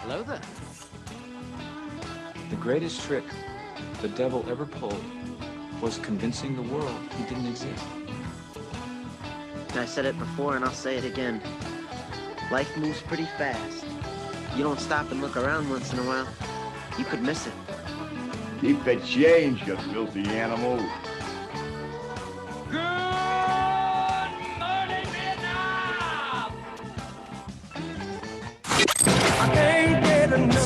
Hello there. The greatest trick the devil ever pulled was convincing the world he didn't exist. I said it before and I'll say it again. Life moves pretty fast. You don't stop and look around once in a while, you could miss it. Keep the change, you filthy animal. Good morning, Vietnam! I can't get enough.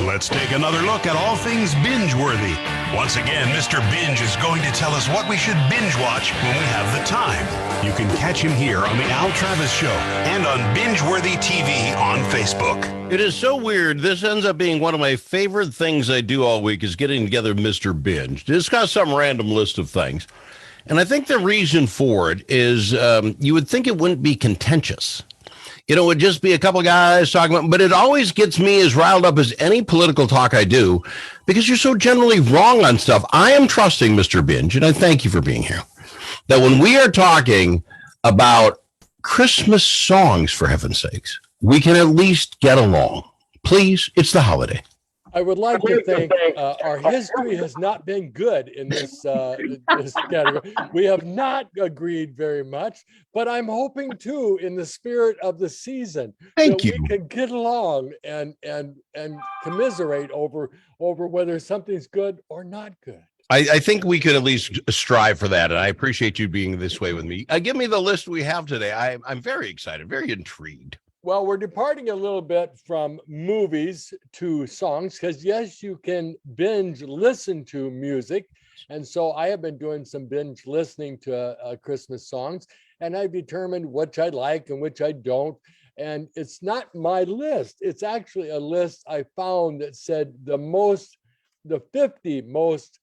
Let's take another look at all things binge-worthy. Once again, Mr. Binge is going to tell us what we should binge watch when we have the time. You can catch him here on the Al Travis Show and on Binge-worthy TV on Facebook. It is so weird. This ends up being one of my favorite things I do all week is getting together Mr. Binge to discuss some random list of things. And I think the reason for it is you would think it wouldn't be contentious. You know, it would just be a couple of guys talking about, but it always gets me as riled up as any political talk I do because you're so generally wrong on stuff. I am trusting Mr. Binge, and I thank you for being here, that when we are talking about Christmas songs, for heaven's sakes, we can at least get along. Please, it's the holiday. I would like to think our history has not been good in this category. We have not agreed very much, but I'm hoping too, in the spirit of the season, Thank you. we can get along and commiserate over whether something's good or not good. I think we could at least strive for that, and I appreciate you being this way with me. Give me the list we have today. I'm very excited, very intrigued. Well, we're departing a little bit from movies to songs because, yes, you can binge listen to music. And so I have been doing some binge listening to Christmas songs, and I've determined which I like and which I don't. And it's not my list. It's actually a list I found that said the 50 most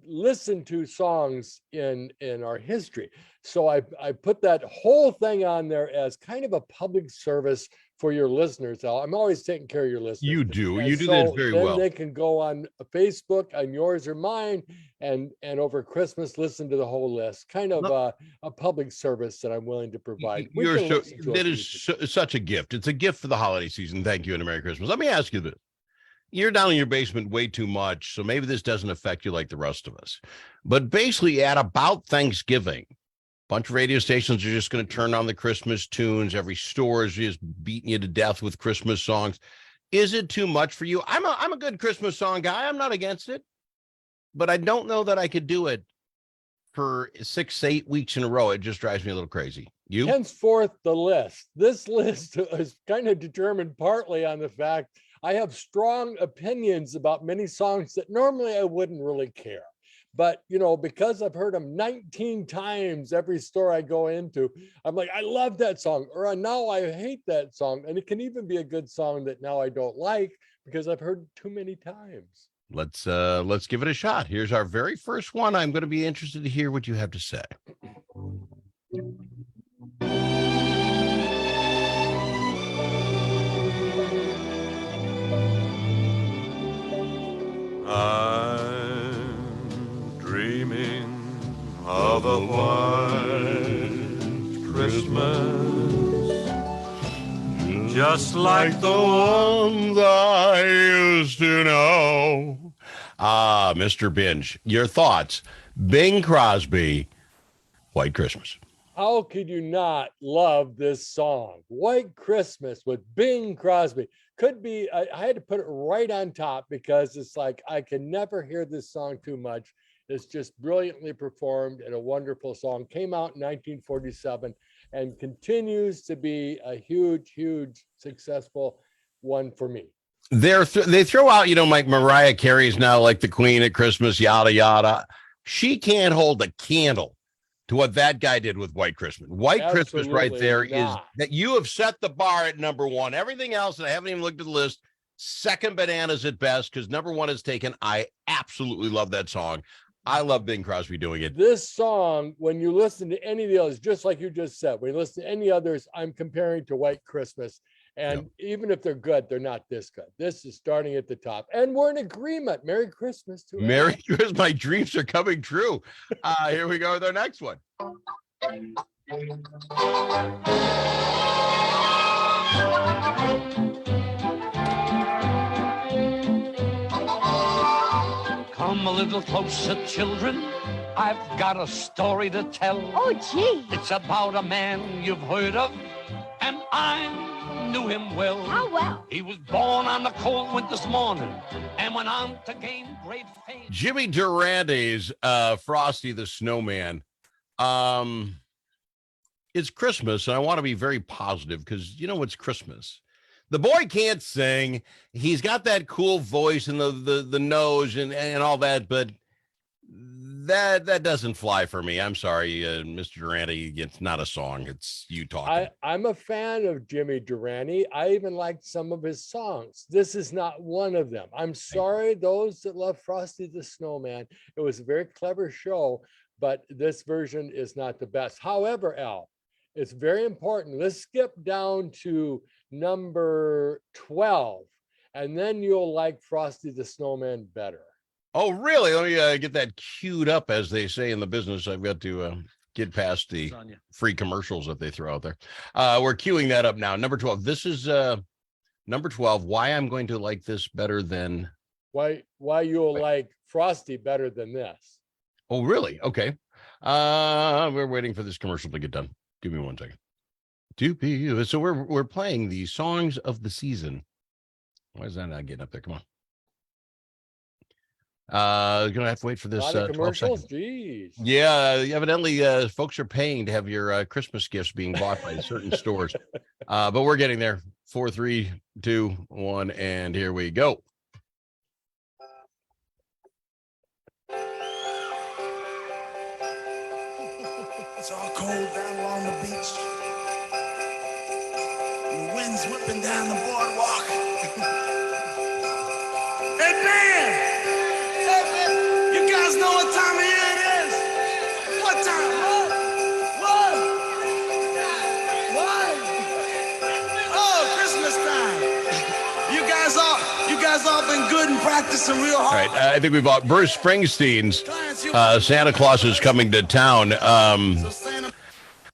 listened to songs in our history. So I put that whole thing on there as kind of a public service for your listeners. Al, I'm always taking care of your listeners. You do. And You do so that very then well. They can go on Facebook, on yours or mine, and over Christmas listen to the whole list. Kind of a public service that I'm willing to provide. That is such a gift. It's a gift for the holiday season. Thank you and a Merry Christmas. Let me ask you this. You're down in your basement way too much, so maybe this doesn't affect you like the rest of us. But basically, at about Thanksgiving, a bunch of radio stations are just going to turn on the Christmas tunes. Every store is just beating you to death with Christmas songs. Is it too much for you? I'm a good Christmas song guy. I'm not against it, but I don't know that I could do it for 6 to 8 weeks in a row. It just drives me a little crazy. You? Henceforth, the list. This list is kind of determined partly on the fact I have strong opinions about many songs that normally I wouldn't really care. But, you know, because I've heard them 19 times every store I go into, I'm like, I love that song, or now I hate that song. And it can even be a good song that now I don't like because I've heard too many times. Let's give it a shot. Here's our very first one. I'm going to be interested to hear what you have to say. I'm dreaming of a white Christmas, just like the ones I used to know. Mr. Binge, your thoughts. Bing Crosby, White Christmas. How could you not love this song? White Christmas with Bing Crosby. Could be, I had to put it right on top because it's like, I can never hear this song too much. It's just brilliantly performed and a wonderful song. Came out in 1947 and continues to be a huge, huge, successful one for me. They throw out, you know, like Mariah Carey's now like the queen at Christmas, yada, yada. She can't hold a candle to what that guy did with White Christmas. White Christmas right there is that you have set the bar at number one. Everything else, and I haven't even looked at the list, second bananas at best, because number one is taken. I absolutely love that song. I love Bing Crosby doing it. This song, when you listen to any of the others, just like you just said, when you listen to any others, I'm comparing to White Christmas. And even if they're good, they're not this good. This is starting at the top. And we're in agreement. Merry Christmas to Merry Christmas. My dreams are coming true. Here we go with our next one. a little closer, children. I've got a story to tell. Oh, gee. It's about a man you've heard of, and I knew him well. How well? He was born on the cold winter's morning and went on to gain great fame. Jimmy Durante's Frosty the Snowman. It's Christmas, and I want to be very positive because you know it's Christmas. The boy can't sing. He's got that cool voice and the nose and all that, but that doesn't fly for me. I'm sorry, Mr. Durante. It's not a song. It's you talking. I'm a fan of Jimmy Durante. I even liked some of his songs. This is not one of them. I'm sorry, those that love Frosty the Snowman. It was a very clever show, but this version is not the best. However, Al, it's very important. Let's skip down to number 12, and then you'll like Frosty the Snowman better. Oh, really? Let me get that queued up, as they say in the business. I've got to get past the free commercials that they throw out there. We're queuing that up now. Number 12. This is number 12. Why I'm going to like this better than... Why you'll like Frosty better than this. Oh, really? Okay. We're waiting for this commercial to get done. Give me 1 second. So we're playing the songs of the season. Why is that not getting up there? Come on. Gonna have to wait for this. 12 commercials. seconds. Jeez. Yeah, evidently, folks are paying to have your Christmas gifts being bought by certain stores. But we're getting there. 4, 3, 2, 1, and here we go. It's all cold down along the beach. And the wind's whipping down the boardwalk. Hey, man! Hey, man! You guys know what time of year it is? What time? What? Oh, Christmas time. You guys all been good and practicing real hard. All right, I think we bought Bruce Springsteen's Santa Claus is Coming to Town.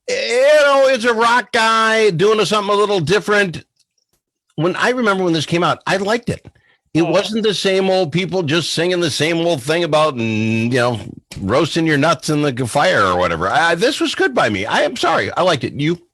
It's a rock guy doing something a little different. I remember when this came out, I liked it. It wasn't the same old people just singing the same old thing about, roasting your nuts in the fire or whatever. This was good by me. I am sorry. I liked it. You?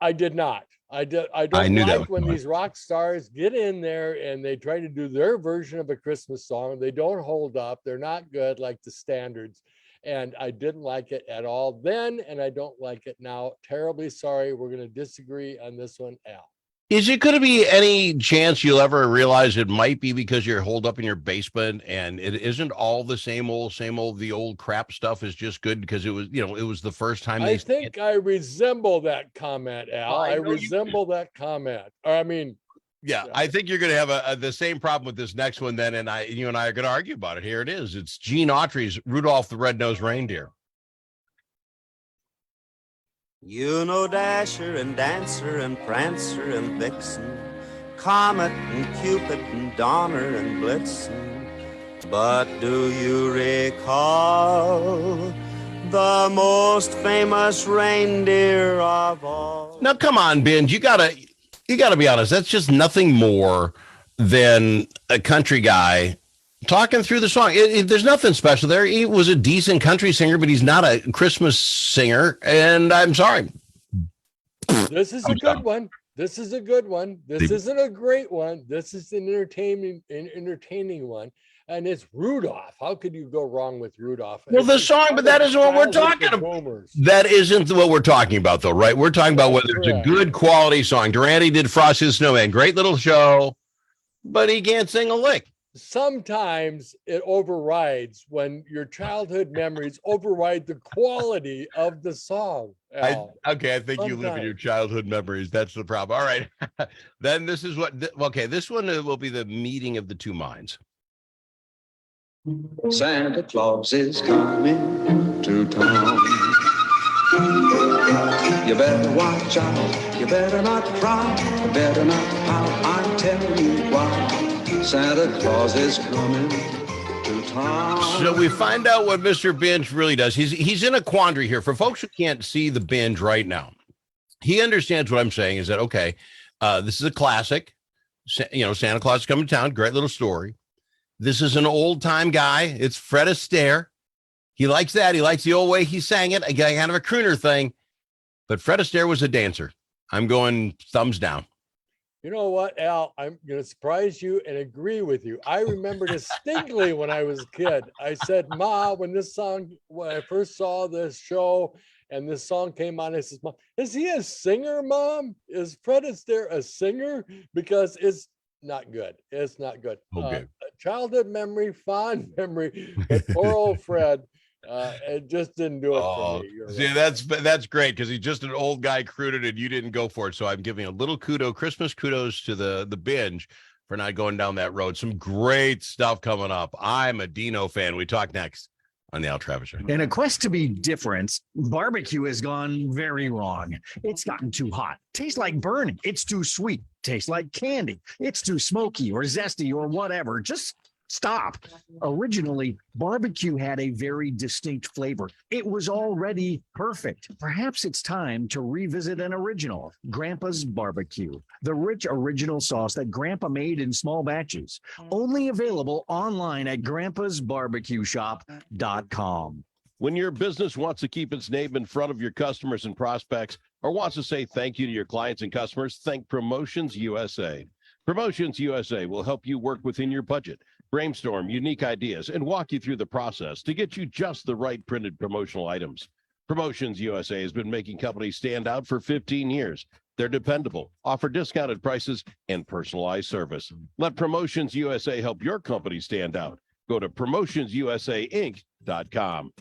I did not. I don't like when these rock stars get in there and they try to do their version of a Christmas song. They don't hold up. They're not good like the standards. And I didn't like it at all then, and I don't like it now. Terribly sorry. We're going to disagree on this one, Al. Is it going to be any chance you'll ever realize it might be because you're holed up in your basement and it isn't all the same old, the old crap stuff is just good because it was, it was the first time I think I resemble that comment, Al. I resemble that comment. Yeah, I think you're going to have the same problem with this next one then, and you and I are going to argue about it. Here it is. It's Gene Autry's Rudolph the Red-Nosed Reindeer. You know Dasher and Dancer and Prancer and Vixen, Comet and Cupid and Donner and Blitzen. But do you recall the most famous reindeer of all? Now, come on, Binge. You gotta be honest. That's just nothing more than a country guy talking through the song. There's nothing special there. He was a decent country singer, but he's not a Christmas singer. And I'm sorry. This is a good one. This is a good one. This isn't a great one. This is an entertaining one. And it's Rudolph. How could you go wrong with Rudolph? Well, the song, but that isn't what we're talking about. That isn't what we're talking about, though, right? We're talking about whether it's a good quality song. Durante did Frosty the Snowman. Great little show, but he can't sing a lick. Sometimes it overrides when your childhood memories override the quality of the song. I think you live in your childhood memories. That's the problem. All right. Then this is this one will be the meeting of the two minds. Santa Claus is coming to town. You better watch out. You better not cry. You better not pout. I'm telling you why. Santa Claus is coming to town. So we find out what Mr. Binge really does. He's in a quandary here. For folks who can't see the Binge right now, he understands what I'm saying is that, okay, this is a classic. Santa Claus is coming to town. Great little story. This is an old time guy. It's Fred Astaire. He likes that. He likes the old way he sang it. Kind of a crooner thing. But Fred Astaire was a dancer. I'm going thumbs down. You know what, Al? I'm going to surprise you and agree with you. I remember distinctly when I was a kid. I said, Ma, when I first saw this show and this song came on, I said, Mom, is he a singer, Mom? Is Fred Astaire a singer? Because it's not good. It's not good. Okay. Childhood memory, fond memory, but poor old Fred. It just didn't do it for me. You're See, right. that's great because he's just an old guy crooted and you didn't go for it. So I'm giving a little Christmas kudos to the binge for not going down that road. Some great stuff coming up. I'm a Dino fan. We talk next on the Al Travis Show. In a quest to be different, barbecue has gone very wrong. It's gotten too hot. Tastes like burning. It's too sweet. Tastes like candy. It's too smoky or zesty or whatever. Just stop. Originally, barbecue had a very distinct flavor. It was already perfect. Perhaps it's time to revisit an original, Grandpa's Barbecue, the rich original sauce that Grandpa made in small batches. Only available online at grandpasbarbecueshop.com. When your business wants to keep its name in front of your customers and prospects, or wants to say thank you to your clients and customers, think Promotions USA. Promotions USA will help you work within your budget, brainstorm unique ideas, and walk you through the process to get you just the right printed promotional items. Promotions USA has been making companies stand out for 15 years. They're dependable, offer discounted prices, and personalized service. Let Promotions USA help your company stand out. Go to promotionsusainc.com.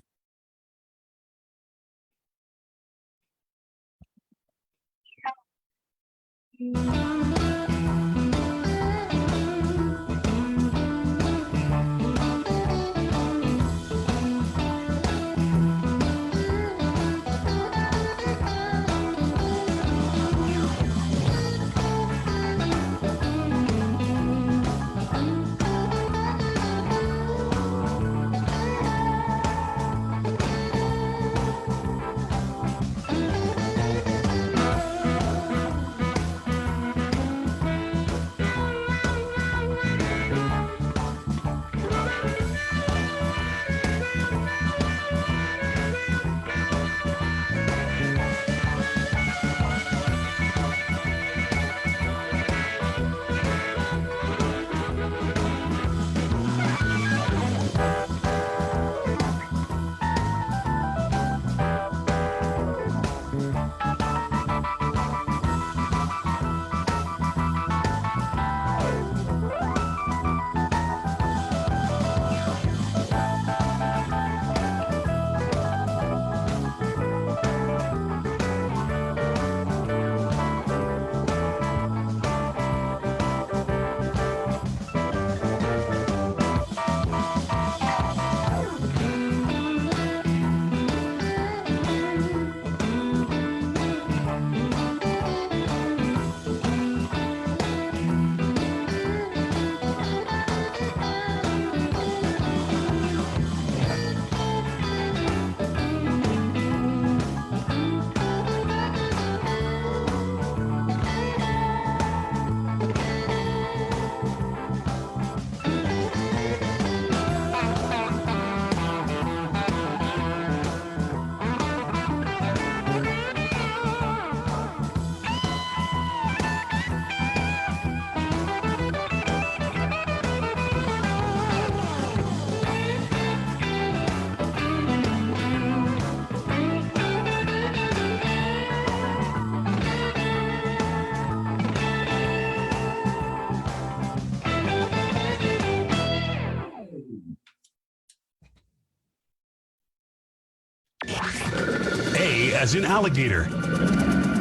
A as in alligator.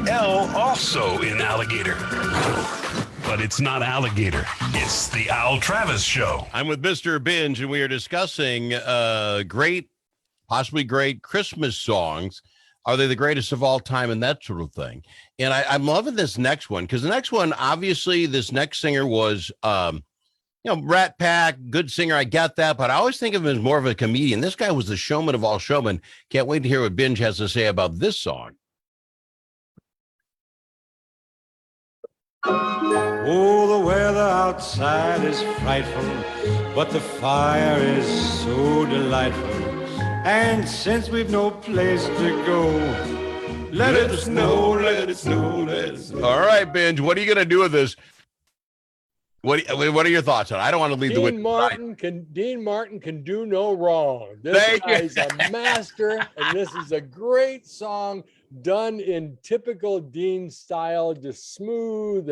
L also in alligator. But it's not alligator. It's the Al Travis Show. I'm with Mr. Binge, and we are discussing possibly great Christmas songs. Are they the greatest of all time and that sort of thing? And I'm loving this next one because the next one, obviously, this next singer was, Rat Pack, good singer. I get that, but I always think of him as more of a comedian. This guy was the showman of all showmen. Can't wait to hear what Binge has to say about this song. Oh, the weather outside is frightful, but the fire is so delightful. And since we've no place to go, let it snow, let it snow, let it snow. All right, Binge, what are you going to do with this? What are your thoughts on it? I don't want to leave the Dean Martin can do no wrong. This guy's a master, and this is a great song done in typical Dean style, just smooth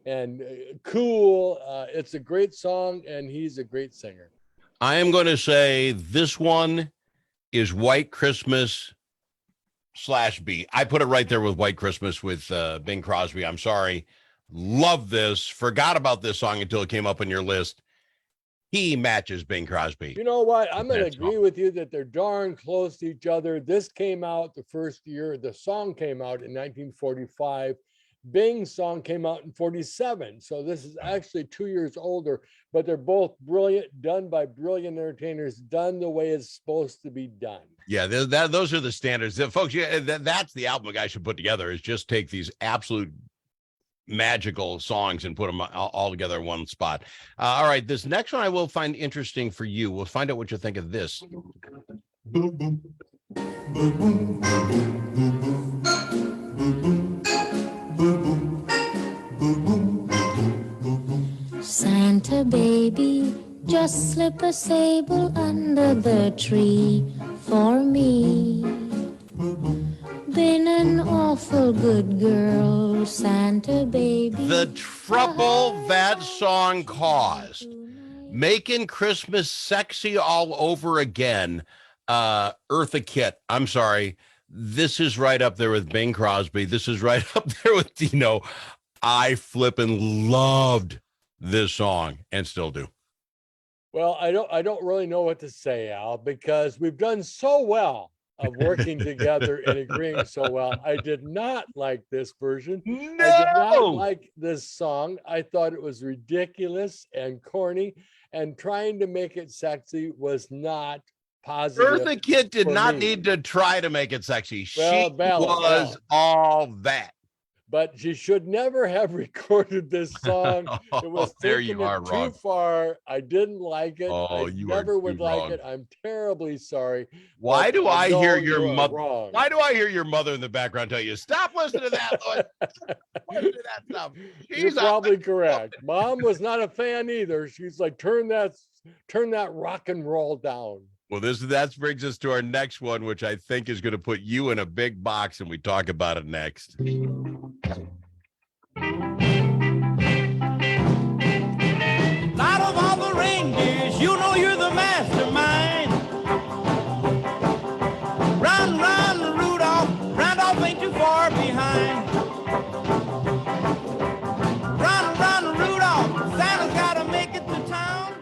and cool. It's a great song, and he's a great singer. I am going to say this one is White Christmas /B. I put it right there with White Christmas with Bing Crosby. I'm sorry. Love this. Forgot about this song until it came up on your list. He matches Bing Crosby. You know what? I'm going to agree with you that they're darn close to each other. This came out the first year. The song came out in 1945. Bing's song came out in 47. So this is actually 2 years older, but they're both brilliant, done by brilliant entertainers, done the way it's supposed to be done. Yeah, those are the standards. Folks, yeah, that's the album a guy should put together, is just take these absolute magical songs and put them all together in one spot. All right, this next one I will find interesting for you. We'll find out what you think of this. Boom, boom. Boom, boom. Boom, boom. Boom, boom. Santa baby, just slip a sable under the tree for me. Been an awful good girl, Santa baby. The trouble that song caused, making Christmas sexy all over again. Eartha Kitt, I'm sorry. This is right up there with Bing Crosby. This is right up there with Dino. I flippin' loved this song and still do. Well, I don't really know what to say, Al, because we've done so well of working together and agreeing so well. I did not like this version. No! I did not like this song. I thought it was ridiculous and corny, and trying to make it sexy was not positive. Eartha Kitt did not need to try to make it sexy. Well, she was all that. But she should never have recorded this song. It was there taking you are it too wrong. far. I didn't like it. Oh, I you never are would too like wrong. it. I'm terribly sorry. Why but do I know hear you your are mother? wrong. Why do I hear your mother in the background tell you, stop listening to that, Lloyd? Listen to that stuff. You're probably correct. Mom was not a fan either. She's like, turn that rock and roll down. Well, that brings us to our next one, which I think is going to put you in a big box, and we talk about it next. Out of all the reindeers, you know you're the mastermind. Run, Rudolph. Randolph ain't too far behind. Run, Rudolph. Santa's gotta make it to town.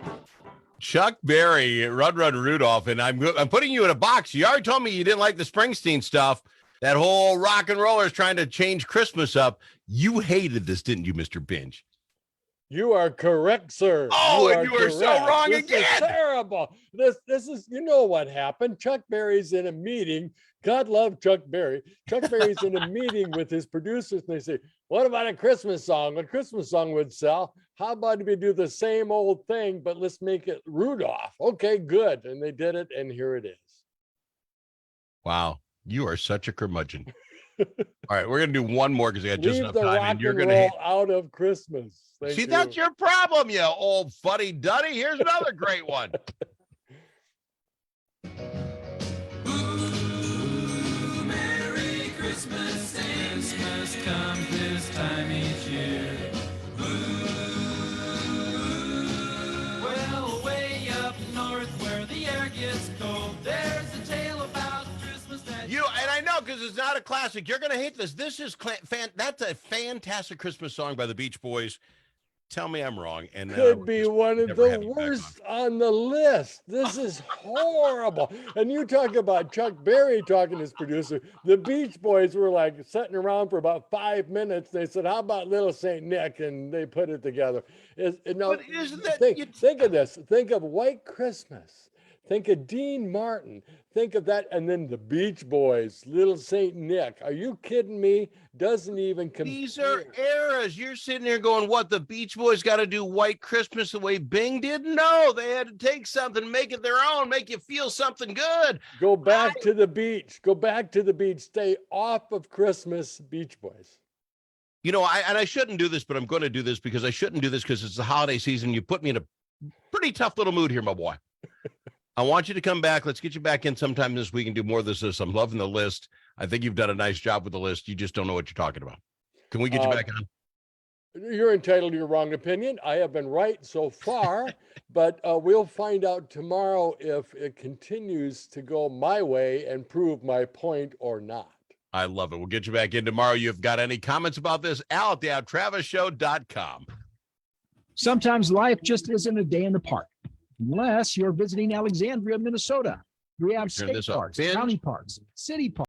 Chuck Berry, Run Rudolph, and I'm putting you in a box. You already told me you didn't like the Springsteen stuff. That whole rock and rollers trying to change Christmas up. You hated this, didn't you, Mr. Binge? You are correct, sir. Oh, and you are so wrong this again. Is terrible. This is, you know what happened. Chuck Berry's in a meeting. God love Chuck Berry. Chuck Berry's in a meeting with his producers, and they say, what about a Christmas song? A Christmas song would sell. How about if we do the same old thing, but let's make it Rudolph? Okay, good. And they did it, and here it is. Wow. You are such a curmudgeon. All right, we're going to do one more because I got just Leave enough the time. rock And you're and going roll to out of Christmas. Thank see, you. that's your problem, you old fuddy-duddy. Here's another great one. Merry Christmas, Christmas comes this time each year. Well, way up north where the air gets cold, there's a tale about Christmas that And I know because it's not a classic. You're going to hate this. This is that's a fantastic Christmas song by the Beach Boys. Tell me I'm wrong. And Could be one of the worst on the list. This is horrible. And you talk about Chuck Berry talking to his producer. The Beach Boys were like sitting around for about 5 minutes. They said, how about Little Saint Nick? And they put it together. Think of this. Think of White Christmas. Think of Dean Martin. Think of that. And then the Beach Boys, Little Saint Nick. Are you kidding me? Doesn't even compare. These are eras. You're sitting there going, what, the Beach Boys got to do White Christmas the way Bing did? No, they had to take something, make it their own, make you feel something good. Go back to the beach. Go back to the beach. Stay off of Christmas, Beach Boys. You know, I shouldn't do this, but I'm going to do this because I shouldn't do this because it's the holiday season. You put me in a pretty tough little mood here, my boy. I want you to come back. Let's get you back in sometime this week and do more of this list. I'm loving the list. I think you've done a nice job with the list. You just don't know what you're talking about. Can we get you back on? You're entitled to your wrong opinion. I have been right so far, but we'll find out tomorrow if it continues to go my way and prove my point or not. I love it. We'll get you back in tomorrow. You've got any comments about this? Al at thealtravisshow.com. Sometimes life just isn't a day in the park, unless you're visiting Alexandria, Minnesota. We have Turn state this up. parks, Binge. county parks, city parks.